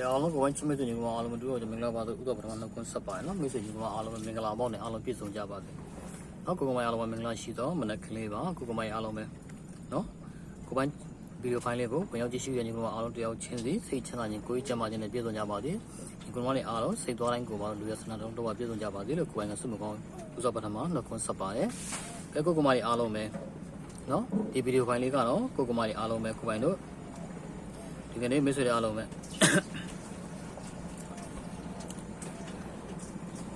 အားလုံးကိုဝိုင်းချစ်မဲ့တဲ့ညီမအားလုံးတို့တို့မင်္ဂလာပါလို့ဥပပထမနှုတ်ခွန်းဆက်ပါတယ်နော်မိတ်ဆွေညီမအားလုံးမင်္ဂလာပေါက်နဲ့အားလုံးပြည့်စုံကြပါစေနော်ကိုကမိုင်အားလုံးမင်္ဂလာရှိတော့မနက်ကလေးပါကိုကမိုင်အားလုံးပဲနော်ကိုပိုင်းဗီဒီယိုဖိုင်လေးကိုဝင်ရောက်ကြည့်ရှုရညီမအားလုံးတယောက်ချင်းစီစိတ်ချမ်းသာခြင်းကိုယ်ကျန်းမာခြင်းနဲ့ပြည့်စုံကြပါစေဒီကုမလေးအားလုံးစိတ်သွားတိုင်းကိုပါလူရဆန္ဒတုံးတော့ပြည့်စုံကြပါစေလို့ကိုပိုင်းကဆုမကောင်းဥပပထမနှုတ်ခွန်းဆက်ပါတယ်ကဲကိုကမိုင်အားလုံးပဲနော်ဒီဗီဒီယိုဖိုင်လေးကတော့ကိုကမိုင်အားလုံးပဲကိုပိုင်းတို့ဒီကနေ့မိတ်ဆွေတွေအားလုံးပဲ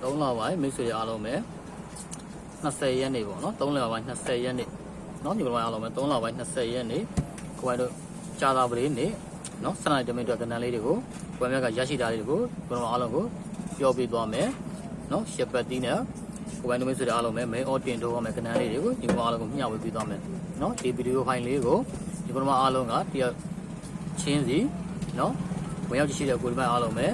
3 လပိုင်းမိတ်ဆွေအားလုံးပဲ20ရက်နေ့ပေါ့နော်3 လပိုင်း20ရက်နေ့နော်ညီမအားလုံးပဲ3 လပိုင်း20ရက်နေ့ကိုယ်တို့ကြာသာပလေးနေ့နော်စနေတမင်အတွက်ကဏ္ဍလေးတွေကိုကိုယ်မြတ်ကရရှိတာလေးတွေကိုကိုယ်တို့အားလုံးကိုပြောပြသွားမယ်နော်ရှက်ပတ်တီးနဲ့ကိုယ်တို့မိတ်ဆွေအားလုံးပဲမဲအော်တင်ထိုးရမယ်ကဏ္ဍလေးတွေကိုညီမအားလုံးကိုမျှဝေပေးသွားမယ်နော်ဒီဗီဒီယိုဖိုင်လေးကိုညီမအားလုံးကတရားချင်းစီနော်ဝင်ရောက်ကြည့်ရှိတဲ့ကိုယ်တို့အားလုံးပဲ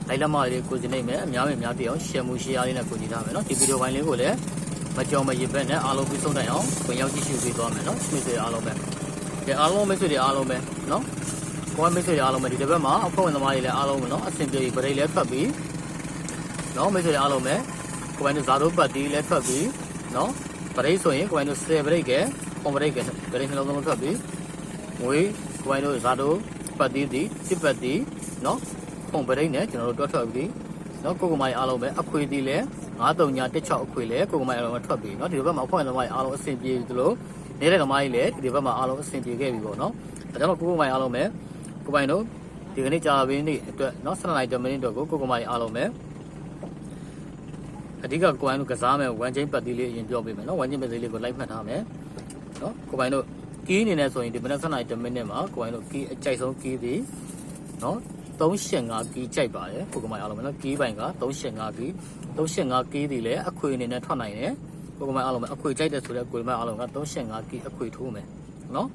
လိုက်လက်မလေးကိုစီနေမယ်အများများပြအောင်ရှယ်မှုရှယ်အားလေးနဲ့ကိုကြည့်ထားမယ်နော်ဒီဗီဒီယိုဖိုင်လေးကိုလည်းမကြော်မရစ်ပဲနဲ့အားလုံးပြီးဆုံးနိုင်အောင်ဝင်ရောက်ကြည့်ရှုပေးသွားမယ်နော်မိတ်ဆွေအားလုံးပဲဒီအားလုံးမိတ်ဆွေတွေအားလုံးပဲနော်ကိုယ်မိတ်ဆွေတွေအားလုံးပဲဒီတစ်ပတ်မှာအဖွဲ့ဝင်သမားတွေလည်းအားလုံးပဲနော်အဆင်ပြေပြီးပရိတ်လည်းထွက်ပြီးနော်မိတ်ဆွေတွေအားလုံးပဲကိုယ်ပိုင်းတို့ဇာတို့ပတ်တီးလည်းထွက်ပြီးနော်ပရိတ်ဆိုရင်ကိုယ်ပိုင်းတို့10ပရိတ်ကပုံပရိတ်ကပရိတ်နှလုံးလုံးထွက်ပြီးငွေကိုယ်ပိုင်းတို့ဇာတို့ပတ်တီးသည်စစ်ပတ်တီးနော်ပုံပရိတ်နဲ့ကျွန်တော်တို့တွက်ထွက်ပြီးနော်ကိုကမိုင်အားလုံးပဲအခွေတီးလဲ9316အခွေလဲကိုကမိုင်အားလုံးပဲထွက်ပြီးနော်ဒီဘက်မှာအဖွဲ့သမားအားလုံးအဆင်ပြေသလိုနေတဲ့သမားကြီးလည်းဒီဘက်မှာအားလုံးအဆင်ပြေခဲ့ပြီပေါ့နော်ဒါကြောင့်ကိုကမိုင်အားလုံးပဲကိုပိုင်တို့ဒီကနေ့ကြာပင်းနေ့အတွက်နော်12 နာရီမိနစ်တော့ကိုကမိုင်အားလုံးပဲအဓိကကိုပိုင်တို့ကစားမယ်1ချင်းပတ်တီးလေးအရင်ပြောပေးမယ်နော်1ချင်းပတ်တီးလေးကိုလိုက်မှတ်ထားမယ်နော်ကိုပိုင်တို့ကီးအနေနဲ့ဆိုရင်ဒီမနက်12 နာရီမိနစ်မှာကိုပိုင်တို့ကီးအကြိုက်ဆုံးကီးသည်နော်385ကီးကြိုက်ပါတယ်ကိုကမိုင်အားလုံးပဲနော်ကီးပိုင်က385ကီး385ကီးဒီလည်းအခွေအနေနဲ့ထွက်နိုင်တယ်ကိုကမိုင်အားလုံးပဲအခွေကြိုက်တဲ့ဆိုတဲ့ကိုကမိုင်အားလုံးက385ကီးအခွေထိုးမယ်နော်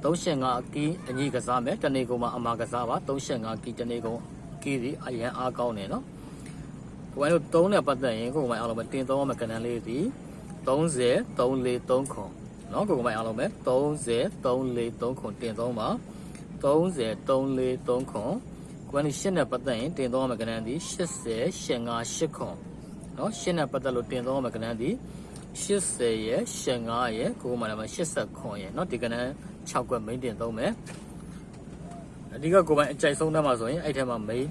385ကီးအညီကစားမယ်တနေ့ကုန်မှာအမာကစားပါ385ကီးတနေ့ကုန်ကီးဒီအရန်အားကောင်းတယ်နော်ကိုကမိုင်တို့3နဲ့ပတ်သက်ရင်ကိုကမိုင်အားလုံးပဲတင်သုံးရမယ့်ကဏ္ဍလေးဒီ30 343ခွန်နော်ကိုကမိုင်အားလုံးပဲ30 343ခွန်တင်သုံးပါ30 343ခွန်ကိုယ်ကရှင်းနဲ့ပတ်သက်ရင်တင်သုံးရမယ့်ကဏ္ဍဒီ80 85 8ခွန်နော်ရှင်းနဲ့ပတ်သက်လို့တင်သုံးရမယ့်ကဏ္ဍဒီ80ရဲ့85ရဲ့ကိုယ်မှလည်း80ခွန်ရဲ့နော်ဒီကဏ္ဍ6ခွက်မိန်တင်သုံးမယ်အဓိကကိုယ်ပိုင်အကြိုက်ဆုံးတတ်မှာဆိုရင်အဲ့ထဲမှာမိန်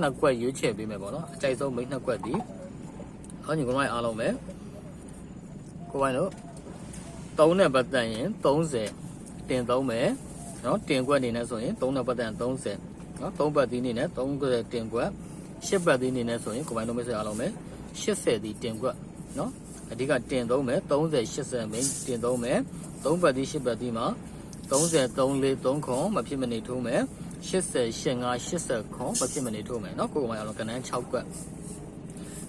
2ခွက်ရွေးချယ်ပေးမယ်ပေါ့နော်အကြိုက်ဆုံးမိန်2ခွက်ဒီဟောညီကိုယ်ပိုင်အားလုံးပဲကိုယ်ပိုင်တို့3နဲ့ပတ်သက်ရင်30တင်သုံးမယ်နော်တင်ခွက်အနေနဲ့ဆိုရင်3နဲ့ပတ်သက်ရင်30နော်3ပတ်သီးအနေနဲ့30တင်ခွက်10ပတ်သီးအနေနဲ့ဆိုရင်ကိုယ်ပိုင်တို့မိတ်ဆွေအားလုံးပဲ80ဒီတင်ခွက်နော်အဓိကတင်သုံးမယ်30 80မိန်တင်သုံးမယ်3ပတ်သီး10ပတ်သီးမှာ30 343ခွန်မဖြစ်မနေထိုးမယ်80 85 80ခွန်မဖြစ်မနေထိုးမယ်နော်ကိုယ်ပိုင်အားလုံးကဏ္ဍ6ခွက်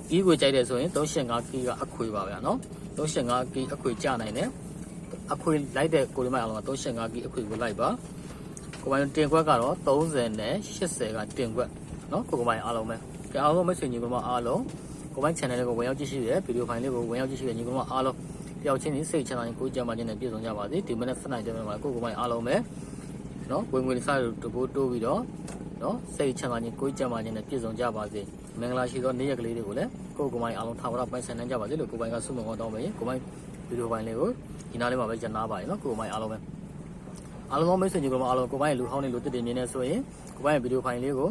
ဒီကိုကြိုက်တယ်ဆိုရင်385ကီးကအခွေပါဗျာနော်385ကီးအခွေကျနိုင်တယ်အခွေလိုက်တဲ့ကိုယ်ပိုင်အားလုံးက385ကီးအခွေကိုလိုက်ပါကိုယ်ပိုင်တင်ခွက်ကတော့30နဲ့80ကတင်ခွက်နော်ကိုယ်ပိုင်အားလုံးပဲကြအားလုံးမိတ်ဆွေညီကောင်မအားလုံးကိုယ်ပိုင် channel လေးကိုဝင်ရောက်ကြည့်ရှုရဗီဒီယိုဖိုင်လေးကိုဝင်ရောက်ကြည့်ရှုရညီကောင်မအားလုံးတယောက်ချင်းစိတ်ချမ်းသာခြင်းကိုကြံပါခြင်းနဲ့ပြည့်စုံကြပါစေဒီမနေ့7 နာရီတည်းမှာကိုယ်ပိုင်အားလုံးပဲနော်ဝင်ငွေစားတပိုးတိုးပြီးတော့နော်စိတ်ချမ်းသာခြင်းကိုကြံပါခြင်းနဲ့ပြည့်စုံကြပါစေမင်္ဂလာရှိသောနေ့ရက်ကလေးတွေကိုလည်းကိုယ်ပိုင်အားလုံးထာဝရပိုင်ဆိုင်နိုင်ကြပါစေလို့ကိုယ်ပိုင်ကဆုမွန်ကောင်းတောင်းပေးကိုယ်ပိုင်ဗီဒီယိုဖိုင်လေးကိုဒီနားလေးမှာပဲကျန်နာပါရနော်ကိုယ်ပိုင်အားလုံးပဲအားလုံးမိတ်ဆွေညီကောင်မအားလုံးကိုပိုင်လူဟောင်းနေလို့တည်တည်မြင်နေဆိုရင်ကိုပိုင်ဗီဒီယိုဖိုင်လေးကို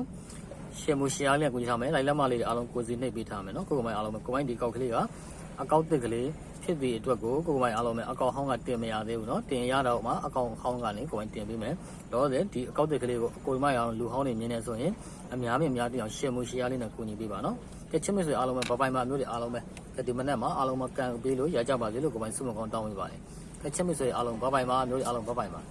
ရှယ်မှုရှယ်အားလေးကိုကြည့်ထားမယ်လိုက်လက်မလေးတွေအားလုံးကိုစီနှိပ်ပေးထားမယ်နော်ကိုပိုင်အားလုံးကိုပိုင်ဒီကောက်ကလေးကအကောက်တစ်ကလေးဖြစ်ပြီးအတွက်ကိုပိုင်အားလုံးအကောက်ဟောင်းကတင်မရသေးဘူးနော်တင်ရတော့မှအကောက်ဟောင်းကနေကိုပိုင်တင်ပေးမယ်တော့ဒီအကောက်တစ်ကလေးကိုကိုပိုင်အားလုံးလူဟောင်းနေမြင်နေဆိုရင်အများတင်အောင်ရှယ်မှုရှယ်အားလေးနဲ့ကိုညီပေးပါနော်ကဲချစ်မိတ်ဆွေအားလုံးပဲပိုင်မှာမျိုးတွေအားလုံးပဲဒီမနေ့မှာအားလုံးကန်ပေးလို့ရကြပါစေလို့ကိုပိုင်ဆုမကောင်းတောင်းပေးပါတယ်ကဲချစ်မိတ်ဆွေအားလုံးပိုင်မှာမျိုးတွေအားလုံးပိုင်ပါ